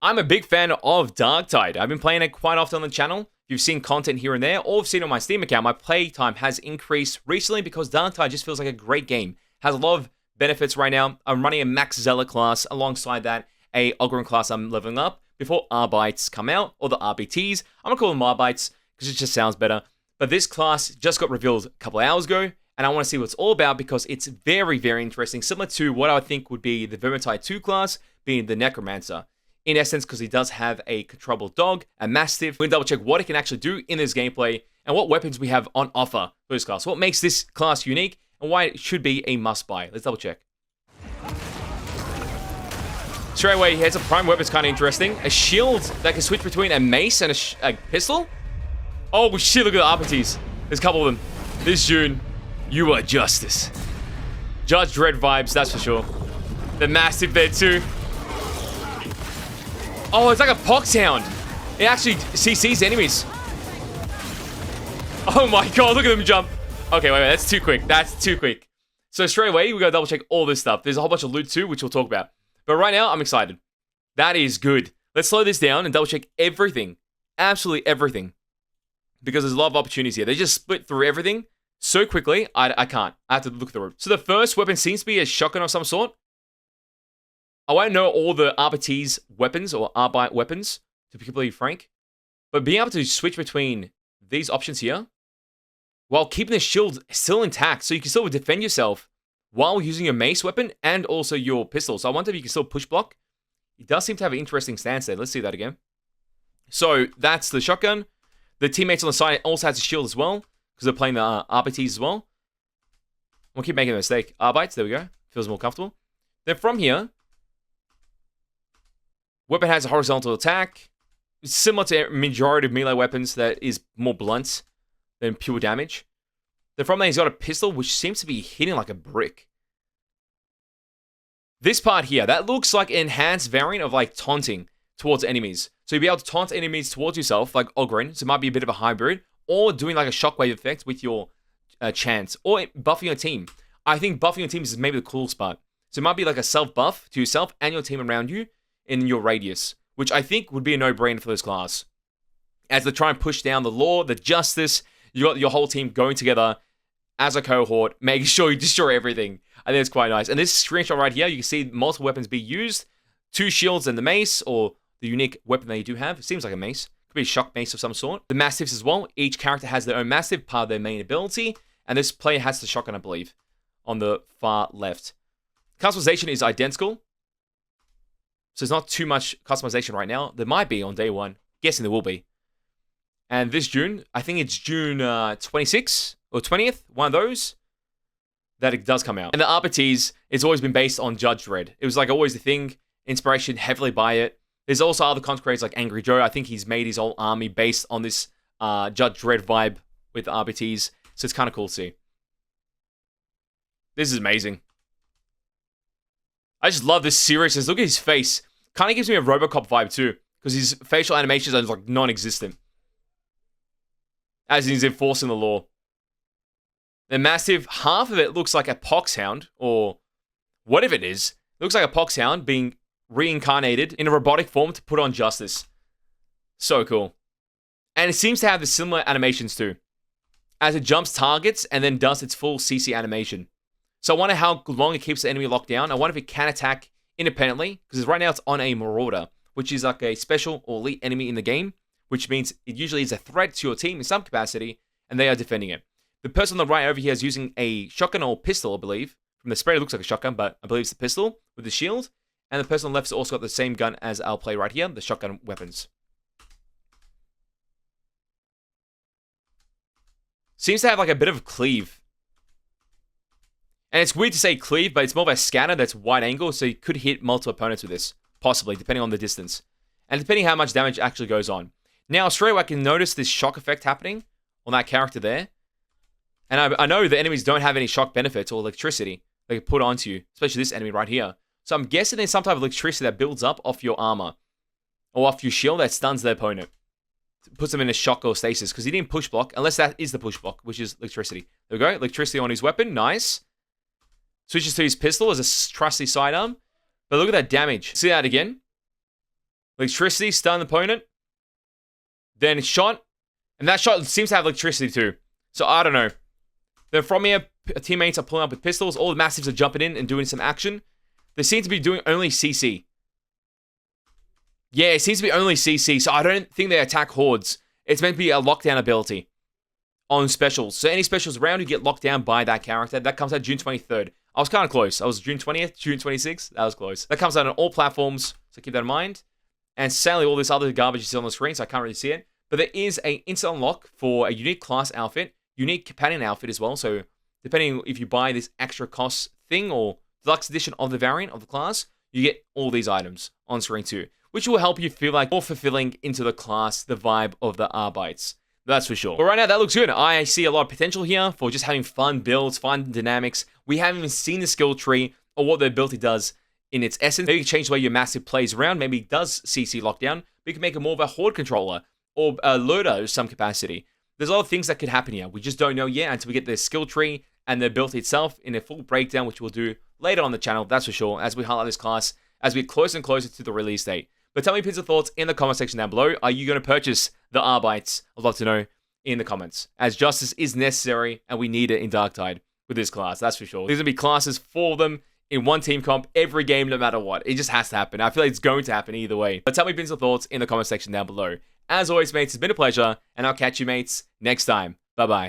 I'm a big fan of Darktide. I've been playing it quite often on the channel. You've seen content here and there, or have seen on my Steam account. My play time has increased recently because Darktide just feels like a great game. Has a lot of benefits right now. I'm running a Max Zealot class. Alongside that, a Ogryn class I'm leveling up before Arbites come out, or the RBTs. I'm gonna call them Arbites because it just sounds better. But this class just got revealed a couple of hours ago, and I want to see what it's all about because it's very, very interesting. Similar to what I would think would be the Vermintide 2 class, being the Necromancer. In essence, because he does have a controllable dog, a Mastiff. We're going to double check what it can actually do in this gameplay and what weapons we have on offer for this class. What makes this class unique and why it should be a must-buy. Let's double check. Straight away, here's a prime weapon. It's kind of interesting. A shield that can switch between a mace and a pistol. Oh shit, look at the RPTs. There's a couple of them. This June, you are justice. Judge Dredd vibes, that's for sure. The Mastiff there too. Oh, it's like a poxhound. It actually CCs enemies. Oh my god, look at them jump. Okay, wait, that's too quick. That's too quick. So straight away, we gotta double check all this stuff. There's a whole bunch of loot too, which we'll talk about. But right now, I'm excited. That is good. Let's slow this down and double check everything. Absolutely everything. Because there's a lot of opportunities here. They just split through everything so quickly, I can't. I have to look through it. So the first weapon seems to be a shotgun of some sort. I won't know all the RBT's weapons or Arbite weapons, to be completely frank. But being able to switch between these options here, while keeping the shield still intact, so you can still defend yourself while using your mace weapon and also your pistol. So I wonder if you can still push block. It does seem to have an interesting stance there. Let's see that again. So that's the shotgun. The teammates on the side also has a shield as well, because they're playing the RBTs as well. We'll keep making a mistake. Arbites, there we go. Feels more comfortable. Then from here, weapon has a horizontal attack. It's similar to a majority of melee weapons that is more blunt than pure damage. Then from there, he's got a pistol, which seems to be hitting like a brick. This part here, that looks like an enhanced variant of like taunting towards enemies. So you'll be able to taunt enemies towards yourself, like Ogryn. So it might be a bit of a hybrid. Or doing like a shockwave effect with your chance. Or buffing your team. I think buffing your team is maybe the coolest part. So it might be like a self-buff to yourself and your team around you in your radius, which I think would be a no-brainer for this class. As they try and push down the law, the justice, you got your whole team going together as a cohort, making sure you destroy everything. I think it's quite nice. And this screenshot right here, you can see multiple weapons be used. 2 shields and the mace, or the unique weapon that you do have. It seems like a mace. Could be a shock mace of some sort. The Mastiffs as well. Each character has their own Mastiff, part of their main ability. And this player has the shotgun, I believe, on the far left. Customization is identical. So there's not too much customization right now. There might be on day 1. Guessing there will be. And this June, I think it's June 26th or 20th, one of those, that it does come out. And the RPTs, it's always been based on Judge Dredd. It was like always the thing, inspiration heavily by it. There's also other content creators like Angry Joe. I think he's made his whole army based on this Judge Dredd vibe with the RPTs. So it's kind of cool to see. This is amazing. I just love this seriousness. Look at his face. Kind of gives me a Robocop vibe too. Because his facial animations are like non-existent. As he's enforcing the law. The Mastiff, half of it looks like a poxhound. Or whatever it is. It looks like a poxhound being reincarnated in a robotic form to put on justice. So cool. And it seems to have the similar animations too. As it jumps targets and then does its full CC animation. So I wonder how long it keeps the enemy locked down. I wonder if it can attack independently. Because right now it's on a Marauder, which is like a special or elite enemy in the game. Which means it usually is a threat to your team in some capacity. And they are defending it. The person on the right over here is using a shotgun or pistol, I believe. From the spread it looks like a shotgun, but I believe it's the pistol with the shield. And the person on the left's also got the same gun as our play right here, the shotgun weapons. Seems to have like a bit of cleave. And it's weird to say cleave, but it's more of a scanner that's wide angle, so you could hit multiple opponents with this. Possibly, depending on the distance. And depending how much damage actually goes on. Now, straight away I can notice this shock effect happening on that character there. And I know the enemies don't have any shock benefits or electricity they can put onto you, especially this enemy right here. So I'm guessing there's some type of electricity that builds up off your armor. Or off your shield that stuns the opponent. Puts them in a shock or stasis. Because he didn't push block. Unless that is the push block. Which is electricity. There we go. Electricity on his weapon. Nice. Switches to his pistol as a trusty sidearm. But look at that damage. See that again? Electricity, stun the opponent. Then shot. And that shot seems to have electricity too. So I don't know. Then from here, teammates are pulling up with pistols. All the massives are jumping in and doing some action. They seem to be doing only CC. Yeah, it seems to be only CC. So I don't think they attack hordes. It's meant to be a lockdown ability on specials. So any specials around, you get locked down by that character. That comes out June 23rd. I was kind of close. I was June 20th, June 26th. That was close. That comes out on all platforms. So keep that in mind. And sadly, all this other garbage is on the screen, so I can't really see it. But there is an instant unlock for a unique class outfit, unique companion outfit as well. So depending if you buy this extra cost thing or deluxe edition of the variant of the class, you get all these items on screen too, which will help you feel like more fulfilling into the class, the vibe of the Arbites. That's for sure. But right now, that looks good. I see a lot of potential here for just having fun builds, fun dynamics. We haven't even seen the skill tree or what the ability does in its essence. Maybe you can change the way your massive plays around. Maybe it does CC lockdown. But you can make it more of a horde controller or a loader of some capacity. There's a lot of things that could happen here. We just don't know yet until we get the skill tree and the ability itself in a full breakdown, which we'll do later on the channel, that's for sure, as we highlight this class, as we get closer and closer to the release date. But tell me your thoughts in the comment section down below. Are you going to purchase the Arbites? I'd love to know in the comments, as justice is necessary and we need it in Darktide with this class, that's for sure. There's going to be classes for them in one team comp every game, no matter what. It just has to happen. I feel like it's going to happen either way. But tell me your thoughts in the comment section down below. As always, mates, it's been a pleasure, and I'll catch you, mates, next time. Bye-bye.